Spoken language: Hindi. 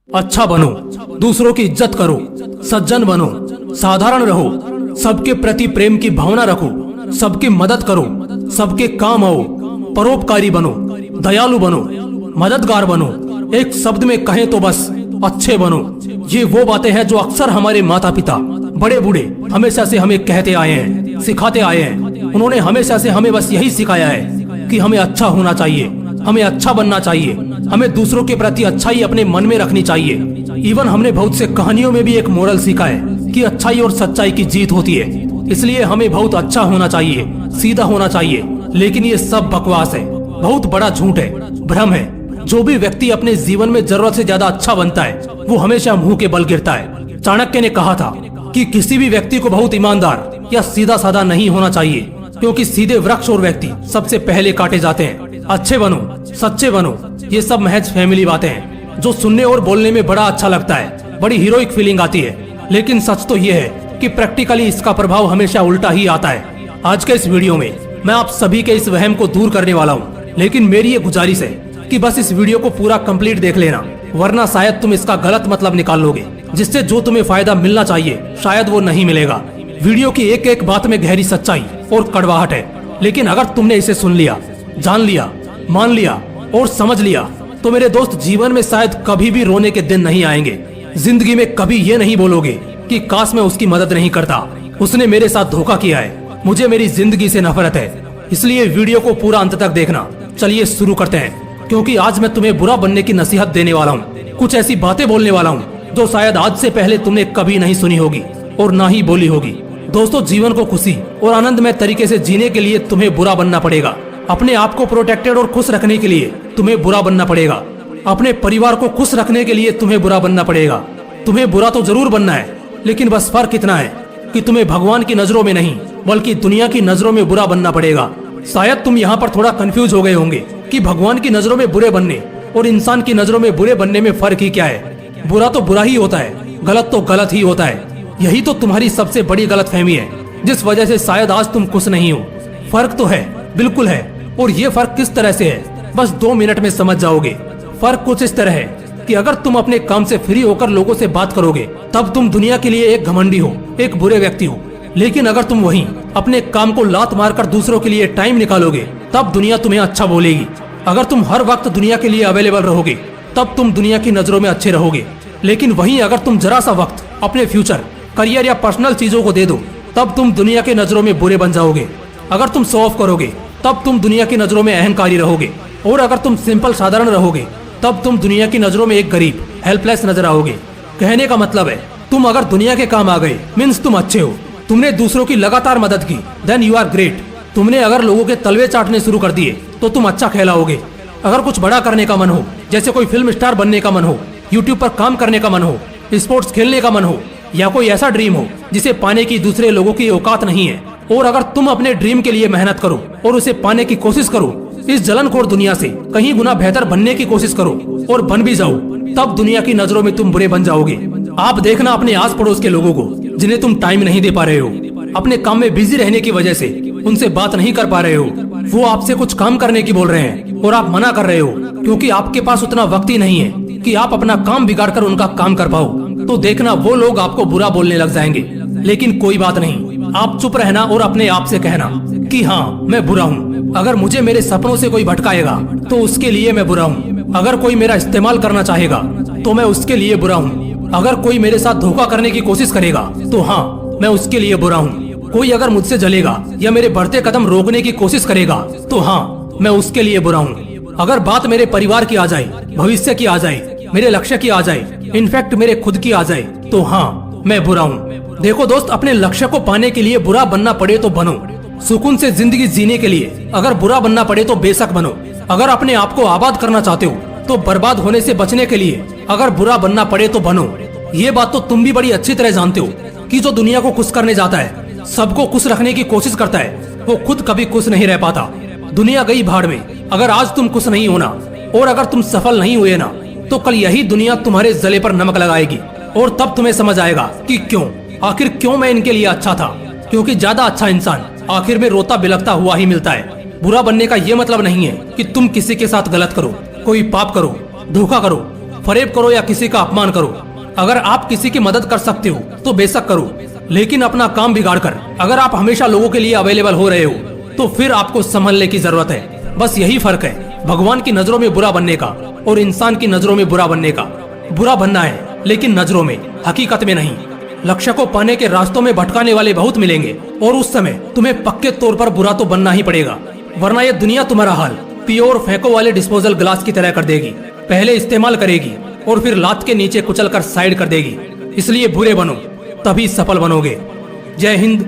अच्छा बनो, दूसरों की इज्जत करो, सज्जन बनो, साधारण रहो, सबके प्रति प्रेम की भावना रखो, सबकी मदद करो, सबके काम आओ, परोपकारी बनो, दयालु बनो, मददगार बनो। एक शब्द में कहें तो बस अच्छे बनो। ये वो बातें हैं जो अक्सर हमारे माता पिता, बड़े बूढ़े हमेशा से हमें कहते आए हैं, सिखाते आए हैं। उन्होंने हमेशा से हमें बस यही सिखाया है कि हमें अच्छा होना चाहिए, हमें अच्छा बनना चाहिए, हमें दूसरों के प्रति अच्छाई अपने मन में रखनी चाहिए। इवन हमने बहुत से कहानियों में भी एक मोरल सीखा है कि अच्छाई और सच्चाई की जीत होती है। इसलिए हमें बहुत अच्छा होना चाहिए, सीधा होना चाहिए। लेकिन ये सब बकवास है, बहुत बड़ा झूठ है, भ्रम है। जो भी व्यक्ति अपने जीवन में जरूरत से ज्यादा अच्छा बनता है वो हमेशा मुंह के बल गिरता है। चाणक्य ने कहा था कि किसी भी व्यक्ति को बहुत ईमानदार या सीधा साधा नहीं होना चाहिए, क्योंकि सीधे वृक्ष और व्यक्ति सबसे पहले काटे जाते हैं। अच्छे बनो, सच्चे बनो, ये सब महज फैमिली बातें हैं जो सुनने और बोलने में बड़ा अच्छा लगता है, बड़ी हीरोइक फीलिंग आती है। लेकिन सच तो ये है कि प्रैक्टिकली इसका प्रभाव हमेशा उल्टा ही आता है। आज के इस वीडियो में मैं आप सभी के इस वहम को दूर करने वाला हूँ, लेकिन मेरी ये गुजारिश है कि बस इस वीडियो को पूरा कंप्लीट देख लेना, वरना शायद तुम इसका गलत मतलब निकाल लोगे, जिससे जो तुम्हें फायदा मिलना चाहिए शायद वो नहीं मिलेगा। वीडियो की एक एक बात में गहरी सच्चाई और कड़वाहट है, लेकिन अगर तुमने इसे सुन लिया, जान लिया, मान लिया और समझ लिया तो मेरे दोस्त जीवन में शायद कभी भी रोने के दिन नहीं आएंगे। जिंदगी में कभी ये नहीं बोलोगे कि काश मैं उसकी मदद नहीं करता, उसने मेरे साथ धोखा किया है, मुझे मेरी जिंदगी से नफरत है। इसलिए वीडियो को पूरा अंत तक देखना। चलिए शुरू करते हैं, क्योंकि आज मैं तुम्हें बुरा बनने की नसीहत देने वाला हूँ। कुछ ऐसी बातें बोलने वाला हूँ जो शायद आज से पहले तुमने कभी नहीं सुनी होगी और ना ही बोली होगी। दोस्तों, जीवन को खुशी और आनंदमय तरीके से जीने के लिए तुम्हें बुरा बनना पड़ेगा। अपने आप को प्रोटेक्टेड और खुश रखने के लिए तुम्हें बुरा बनना पड़ेगा। अपने परिवार को खुश रखने के लिए तुम्हें बुरा बनना पड़ेगा। तुम्हें बुरा तो जरूर बनना है, लेकिन बस फर्क इतना है कि तुम्हें भगवान की नजरों में नहीं बल्कि दुनिया की नजरों में बुरा बनना पड़ेगा। शायद तुम यहाँ पर थोड़ा कंफ्यूज हो गए होंगे कि भगवान की नजरों में बुरे बनने और इंसान की नजरों में बुरे बनने में फर्क ही क्या है। बुरा तो बुरा ही होता है, गलत तो गलत ही होता है। यही तो तुम्हारी सबसे बड़ी गलतफहमी है, जिस वजह से शायद आज तुम खुश नहीं हो। फर्क तो है, बिल्कुल है, और ये फर्क किस तरह से है बस 2 मिनट में समझ जाओगे। फर्क कुछ इस तरह है कि अगर तुम अपने काम से फ्री होकर लोगों से बात करोगे तब तुम दुनिया के लिए एक घमंडी हो, एक बुरे व्यक्ति हो। लेकिन अगर तुम वहीं अपने काम को लात मारकर दूसरों के लिए टाइम निकालोगे तब दुनिया तुम्हें अच्छा बोलेगी। अगर तुम हर वक्त दुनिया के लिए अवेलेबल रहोगे तब तुम दुनिया की नजरों में अच्छे रहोगे। लेकिन वहीं अगर तुम जरा सा वक्त अपने फ्यूचर, करियर या पर्सनल चीजों को दे दो तब तुम दुनिया के नजरों में बुरे बन जाओगे। अगर तुम शो ऑफ करोगे तब तुम दुनिया की नजरों में अहंकारी रहोगे, और अगर तुम सिंपल साधारण रहोगे तब तुम दुनिया की नजरों में एक गरीब, हेल्पलेस नजर आओगे। कहने का मतलब है, तुम अगर दुनिया के काम आ गए मीन्स तुम अच्छे हो। तुमने दूसरों की लगातार मदद की, देन यू आर ग्रेट। तुमने अगर लोगों के तलवे चाटने शुरू कर दिए तो तुम अच्छा कहलाओगे। अगर कुछ बड़ा करने का मन हो, जैसे कोई फिल्म स्टार बनने का मन हो, यूट्यूब पर काम करने का मन हो, स्पोर्ट्स खेलने का मन हो, या कोई ऐसा ड्रीम हो जिसे पाने की दूसरे लोगों की औकात नहीं है, और अगर तुम अपने ड्रीम के लिए मेहनत करो और उसे पाने की कोशिश करो, इस जलनखोर दुनिया से कहीं गुना बेहतर बनने की कोशिश करो और बन भी जाओ, तब दुनिया की नजरों में तुम बुरे बन जाओगे। आप देखना अपने आस पड़ोस के लोगों को जिन्हें तुम टाइम नहीं दे पा रहे हो, अपने काम में बिजी रहने की वजह से उनसे बात नहीं कर पा रहे हो। वो आपसे कुछ काम करने की बोल रहे हैं और आप मना कर रहे हो क्योंकि आपके पास उतना वक्त ही नहीं है कि आप अपना काम बिगाड़ कर उनका काम कर पाओ। तो देखना वो लोग आपको बुरा बोलने लग जाएंगे। लेकिन कोई बात नहीं, आप चुप रहना और अपने आप से कहना कि हाँ, मैं बुरा हूँ। अगर मुझे मेरे सपनों से कोई भटकाएगा तो उसके लिए मैं बुरा हूँ। अगर कोई मेरा इस्तेमाल करना चाहेगा तो मैं उसके लिए बुरा हूँ। अगर कोई मेरे साथ धोखा करने की कोशिश करेगा तो हाँ, मैं उसके लिए बुरा हूँ। कोई अगर मुझसे जलेगा या मेरे बढ़ते कदम रोकने की कोशिश करेगा तो हाँ, मैं उसके लिए बुरा हूँ। अगर बात मेरे परिवार की आ जाए, भविष्य की आ जाए, मेरे लक्ष्य की आ जाए, इनफैक्ट मेरे खुद की आ जाए तो हाँ, मैं बुरा हूँ। देखो दोस्त, अपने लक्ष्य को पाने के लिए बुरा बनना पड़े तो बनो। सुकून से जिंदगी जीने के लिए अगर बुरा बनना पड़े तो बेशक बनो। अगर अपने आप को आबाद करना चाहते हो तो बर्बाद होने से बचने के लिए अगर बुरा बनना पड़े तो बनो। ये बात तो तुम भी बड़ी अच्छी तरह जानते हो कि जो दुनिया को खुश करने जाता है, सबको खुश रखने की कोशिश करता है, वो खुद कभी खुश नहीं रह पाता। दुनिया गई भाड़ में। अगर आज तुम खुश नहीं होना और अगर तुम सफल नहीं हुए ना तो कल यही दुनिया तुम्हारे जले पर नमक लगाएगी, और तब तुम्हें समझ आएगा कि आखिर क्यों मैं इनके लिए अच्छा था। क्योंकि ज्यादा अच्छा इंसान आखिर में रोता बिलखता हुआ ही मिलता है। बुरा बनने का ये मतलब नहीं है कि तुम किसी के साथ गलत करो, कोई पाप करो, धोखा करो, फरेब करो या किसी का अपमान करो। अगर आप किसी की मदद कर सकते हो तो बेशक करो, लेकिन अपना काम बिगाड़ कर अगर आप हमेशा लोगों के लिए अवेलेबल हो रहे हो तो फिर आपको संभलने की जरूरत है। बस यही फर्क है भगवान की नजरों में बुरा बनने का और इंसान की नजरों में बुरा बनने का। बुरा बनना है लेकिन नजरों में, हकीकत में नहीं। लक्ष्य को पाने के रास्तों में भटकाने वाले बहुत मिलेंगे और उस समय तुम्हें पक्के तौर पर बुरा तो बनना ही पड़ेगा, वरना ये दुनिया तुम्हारा हाल पियोर फेंको वाले डिस्पोजल ग्लास की तरह कर देगी। पहले इस्तेमाल करेगी और फिर लात के नीचे कुचल कर साइड कर देगी। इसलिए बुरे बनो, तभी सफल बनोगे। जय हिंद।